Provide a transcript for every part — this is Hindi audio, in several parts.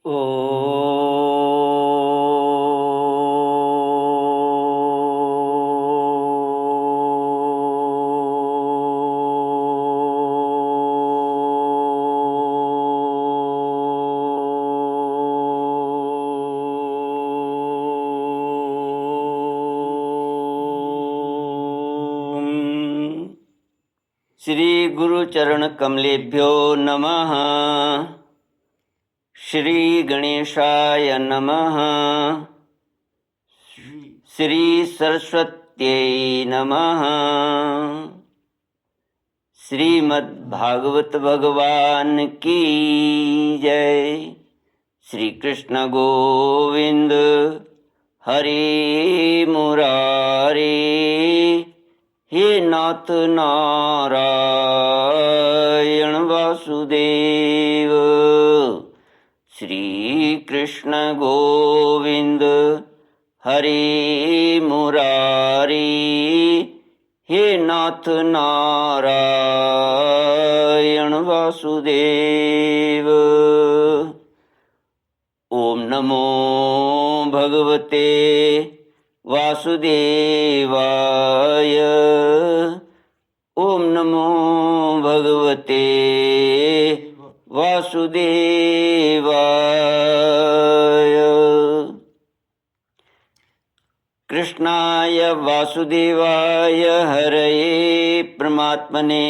ओ श्री गुरु चरण कमलेभ्यो नमः। श्री गणेशाय नमः। श्री सरस्वत्यै नमः। श्रीमद्भागवत भगवान की जय। श्री कृष्ण गोविंद हरे मुरारे। हे नाथ नारायण वासुदेव। श्री कृष्ण गोविंद हरे मुरारी। हे नाथ नारायण वासुदेव। ओम नमो भगवते वासुदेवाय। ओम नमो भगवते वासुदेवाय। कृष्णाय वासुदेवाय हरये परमात्मने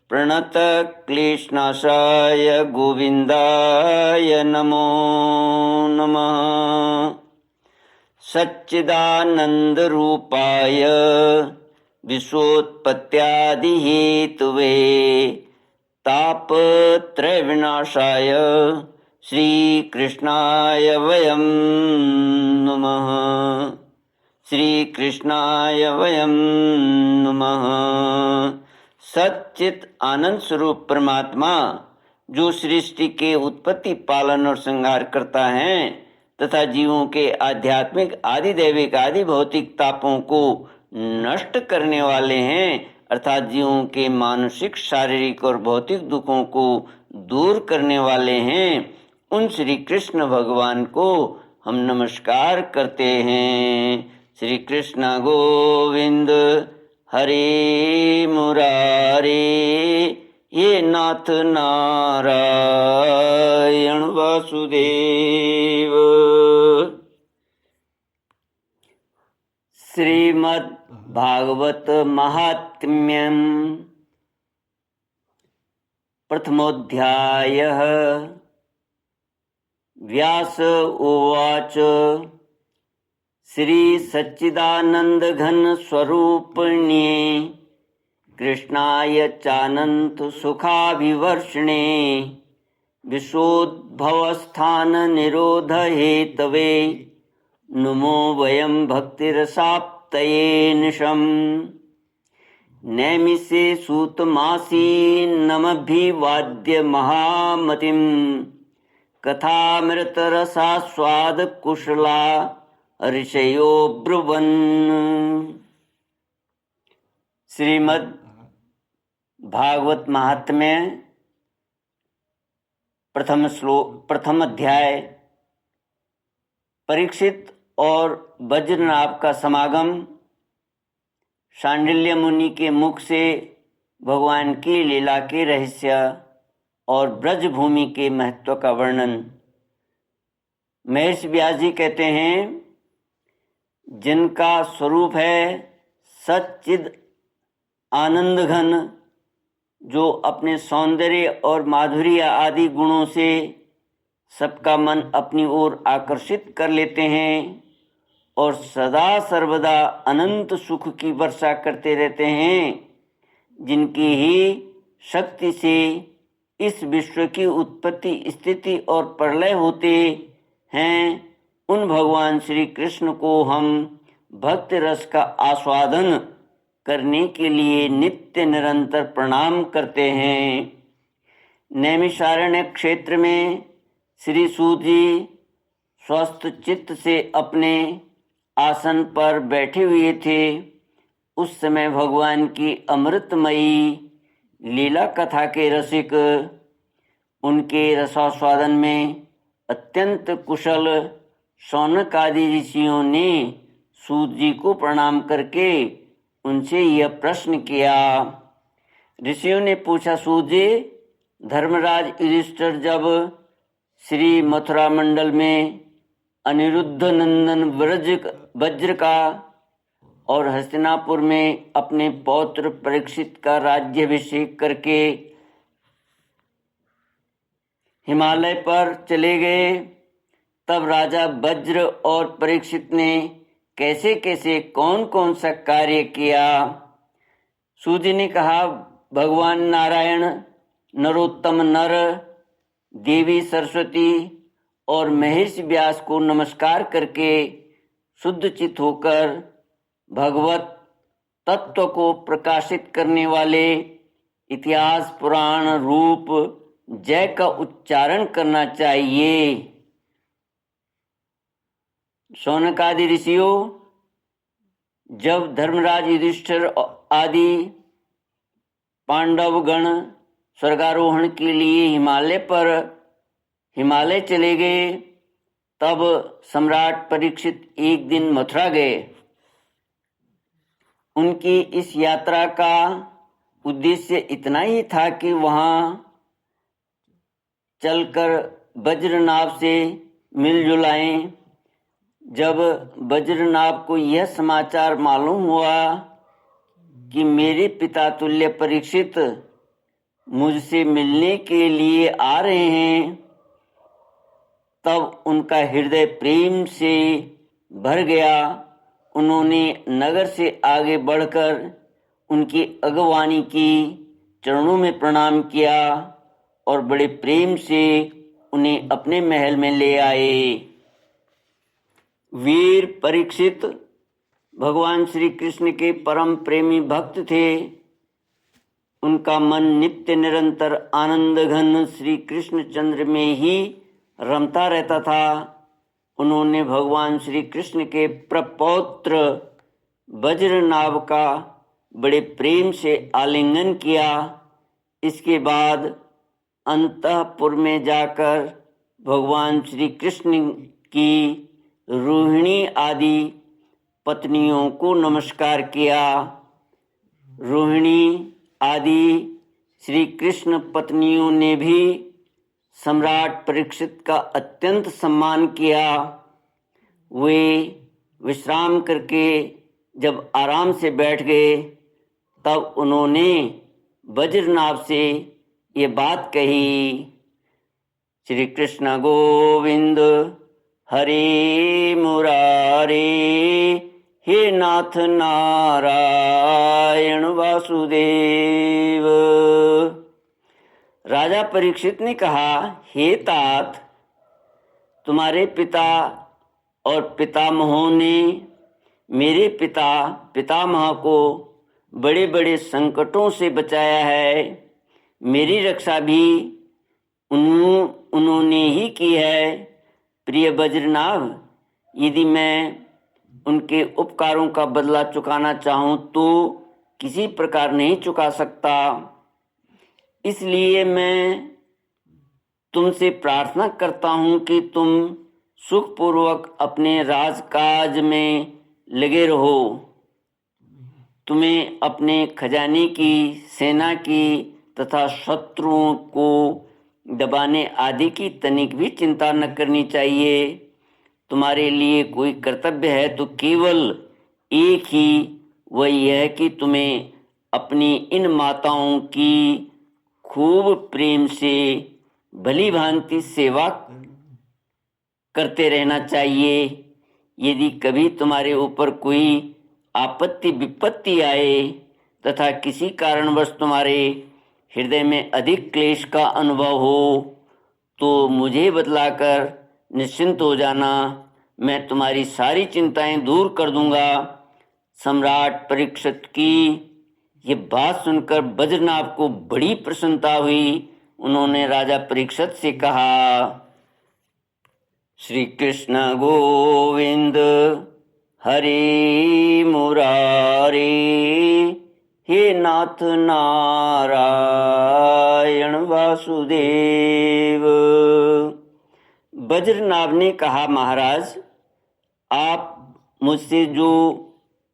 प्रणतक्लेशनाशाय गोविन्दाय नमो नमः। सच्चिदानन्दरूपाय विश्वोत्पत्त्यादिहेतवे तापत्रयविनाशाय श्रीकृष्णाय वयं नमः। श्रीकृष्णाय वयं नमः। सच्चित आनंद स्वरूप परमात्मा जो सृष्टि के उत्पत्ति, पालन और संहार करता है तथा जीवों के आध्यात्मिक, आदि दैविक, आदि भौतिक तापों को नष्ट करने वाले हैं, अर्थात जीवों के मानसिक, शारीरिक और भौतिक दुखों को दूर करने वाले हैं, उन श्री कृष्ण भगवान को हम नमस्कार करते हैं। श्री कृष्ण गोविंद हरे मुरारे। ये नाथ नारायण वासुदेव। श्रीमद् भागवत महात्म्यम् प्रथमोऽध्यायः। व्यास उवाच। श्री सच्चिदानंद घन स्वरूपिणे कृष्णाय चानंत सुखाभिवर्षणे विशोद्भवस्थान निरोध हेतवे नुमो वयं भक्तिरसाप्तये निशम्। नैमिषे सूतमासी नमभिवाद्य महामतिं कथामृतरसास्वाद कुशला ऋषयो ब्रुवन्। श्रीमद् भागवत महात्म्य प्रथम अध्याय। परीक्षित और वज्रनाभ का समागम। शांडिल्य मुनि के मुख से भगवान की लीला के रहस्य और ब्रजभूमि के महत्व का वर्णन। महर्षि व्यास जी कहते हैं, जिनका स्वरूप है सच्चिद आनंद घन, जो अपने सौंदर्य और माधुर्य आदि गुणों से सबका मन अपनी ओर आकर्षित कर लेते हैं और सदा सर्वदा अनंत सुख की वर्षा करते रहते हैं, जिनकी ही शक्ति से इस विश्व की उत्पत्ति, स्थिति और प्रलय होते हैं, उन भगवान श्री कृष्ण को हम भक्त रस का आस्वादन करने के लिए नित्य निरंतर प्रणाम करते हैं। नैमिषारण्य क्षेत्र में श्री सूत जी स्वस्थ चित्त से अपने आसन पर बैठे हुए थे। उस समय भगवान की अमृतमयी लीला कथा के रसिक उनके रसास्वादन में अत्यंत कुशल शौनक आदि ऋषियों ने सूत जी को प्रणाम करके उनसे यह प्रश्न किया। ऋषियों ने पूछा, सूत जी, धर्मराज युधिष्ठिर जब श्री मथुरा मंडल में अनिरुद्ध नंदन वज्र का और हस्तिनापुर में अपने पौत्र परीक्षित का राज्याभिषेक करके हिमालय पर चले गए, तब राजा वज्र और परीक्षित ने कैसे कैसे कौन कौन सा कार्य किया। सूत जी ने कहा, भगवान नारायण, नरोत्तम नर, देवी सरस्वती और महर्षि व्यास को नमस्कार करके शुद्ध चित्त होकर भगवत तत्व को प्रकाशित करने वाले इतिहास पुराण रूप जय का उच्चारण करना चाहिए। शौनक आदि ऋषियों, जब धर्मराज युधिष्ठिर आदि पांडवगण स्वर्गारोहण के लिए हिमालय चले गए, तब सम्राट परीक्षित एक दिन मथुरा गए। उनकी इस यात्रा का उद्देश्य इतना ही था कि वहां चलकर वज्रनाभ से मिलजुल आए। जब वज्रनाभ को यह समाचार मालूम हुआ कि मेरे पिता तुल्य परीक्षित मुझसे मिलने के लिए आ रहे हैं, तब उनका हृदय प्रेम से भर गया। उन्होंने नगर से आगे बढ़कर उनकी अगवानी की, चरणों में प्रणाम किया और बड़े प्रेम से उन्हें अपने महल में ले आए। वीर परीक्षित भगवान श्री कृष्ण के परम प्रेमी भक्त थे। उनका मन नित्य निरंतर आनंद घन श्री कृष्ण चंद्र में ही रमता रहता था। उन्होंने भगवान श्री कृष्ण के प्रपौत्र वज्रनाभ का बड़े प्रेम से आलिंगन किया। इसके बाद अंतःपुर में जाकर भगवान श्री कृष्ण की रोहिणी आदि पत्नियों को नमस्कार किया। रोहिणी आदि श्री कृष्ण पत्नियों ने भी सम्राट परीक्षित का अत्यंत सम्मान किया। वे विश्राम करके जब आराम से बैठ गए, तब उन्होंने वज्रनाभ से ये बात कही, श्री कृष्ण गोविंद हरे मुरारे, हे नाथ नारायण वासुदेव। राजा परीक्षित ने कहा, हे तात, तुम्हारे पिता और पितामहों ने मेरे पितामह को बड़े बड़े संकटों से बचाया है। मेरी रक्षा भी उन्होंने ही की है। प्रिय वज्रनाभ, यदि मैं उनके उपकारों का बदला चुकाना चाहूँ तो किसी प्रकार नहीं चुका सकता। इसलिए मैं तुमसे प्रार्थना करता हूँ कि तुम सुखपूर्वक अपने राजकाज में लगे रहो। तुम्हें अपने खजाने की, सेना की तथा शत्रुओं को दबाने आदि की तनिक भी चिंता न करनी चाहिए। तुम्हारे लिए कोई कर्तव्य है तो केवल एक ही, वह यह कि तुम्हें अपनी इन माताओं की खूब प्रेम से भली भांति सेवा करते रहना चाहिए। यदि कभी तुम्हारे ऊपर कोई आपत्ति विपत्ति आए तथा किसी कारणवश तुम्हारे हृदय में अधिक क्लेश का अनुभव हो, तो मुझे बतलाकर निश्चिंत हो जाना। मैं तुम्हारी सारी चिंताएं दूर कर दूंगा। सम्राट परीक्षित की ये बात सुनकर वज्रनाभ को बड़ी प्रसन्नता हुई। उन्होंने राजा परीक्षित से कहा, श्री कृष्ण गोविंद हरे मुरारे, हे नाथ नारायण वासुदेव। वज्रनाभ ने कहा, महाराज, आप मुझसे जो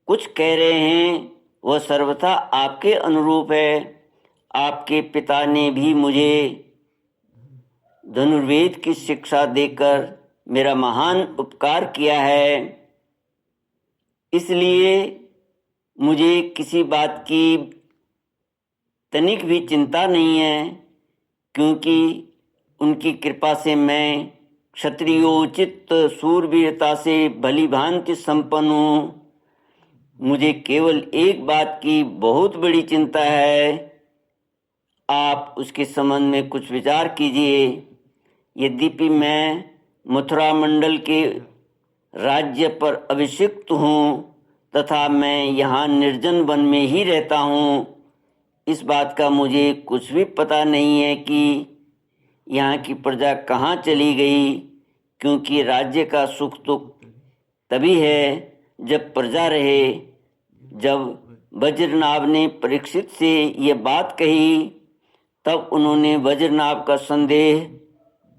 कुछ कह रहे हैं वह सर्वथा आपके अनुरूप है। आपके पिता ने भी मुझे धनुर्वेद की शिक्षा देकर मेरा महान उपकार किया है, इसलिए मुझे किसी बात की तनिक भी चिंता नहीं है, क्योंकि उनकी कृपा से मैं क्षत्रियोचित सूरवीरता से भली भांति संपन्न हूँ। मुझे केवल एक बात की बहुत बड़ी चिंता है, आप उसके संबंध में कुछ विचार कीजिए। यद्यपि मैं मथुरा मंडल के राज्य पर अभिषिक्त हूँ तथा मैं यहाँ निर्जन वन में ही रहता हूँ, इस बात का मुझे कुछ भी पता नहीं है कि यहाँ की प्रजा कहाँ चली गई, क्योंकि राज्य का सुख तो तभी है जब प्रजा रहे। जब वज्रनाभ ने परीक्षित से ये बात कही, तब उन्होंने वज्रनाभ का संदेह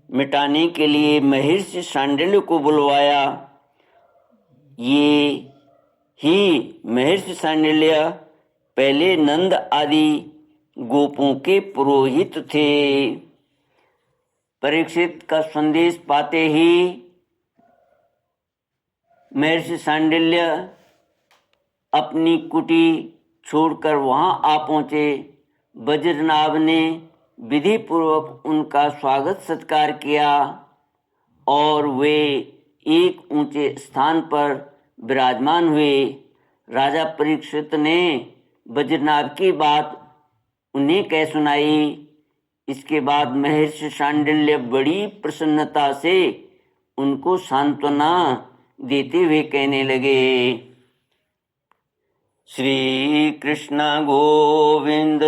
मिटाने के लिए महर्षि शांडिल्य को बुलवाया। ये ही महर्षि शांडिल्य पहले नंद आदि गोपों के पुरोहित थे। परीक्षित का संदेश पाते ही महर्षि शांडिल्य अपनी कुटी छोड़कर वहां आ पहुंचे। वज्रनाभ ने विधि पूर्वक उनका स्वागत सत्कार किया और वे एक ऊंचे स्थान पर विराजमान हुए। राजा परीक्षित ने वज्रनाभ की बात उन्हें कह सुनाई। इसके बाद महर्षि शांडिल्य बड़ी प्रसन्नता से उनको सांत्वना देते हुए कहने लगे, श्री कृष्ण गोविंद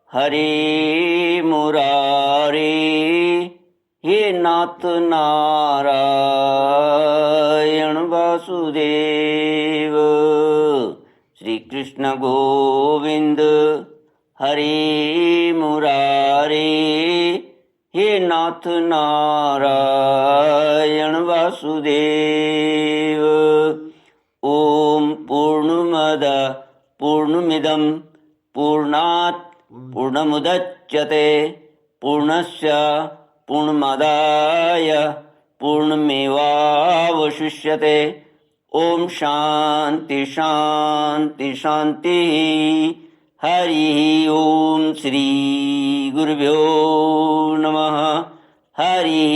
हरे मुरारे, हे नाथ नारायण वासुदेव। श्री कृष्ण गोविंद हरे मुरारे, हे नाथ नारायण वासुदेव। ओम पूर्णमद पूर्णमिदं पूर्णात् पूर्णमुदच्यते पूर्णस्य पूर्णमादाय पूर्णमेवावशिष्यते। ओम शांति शांति शांति। हरि ओम। श्री गुरुभ्यो नमः। हरि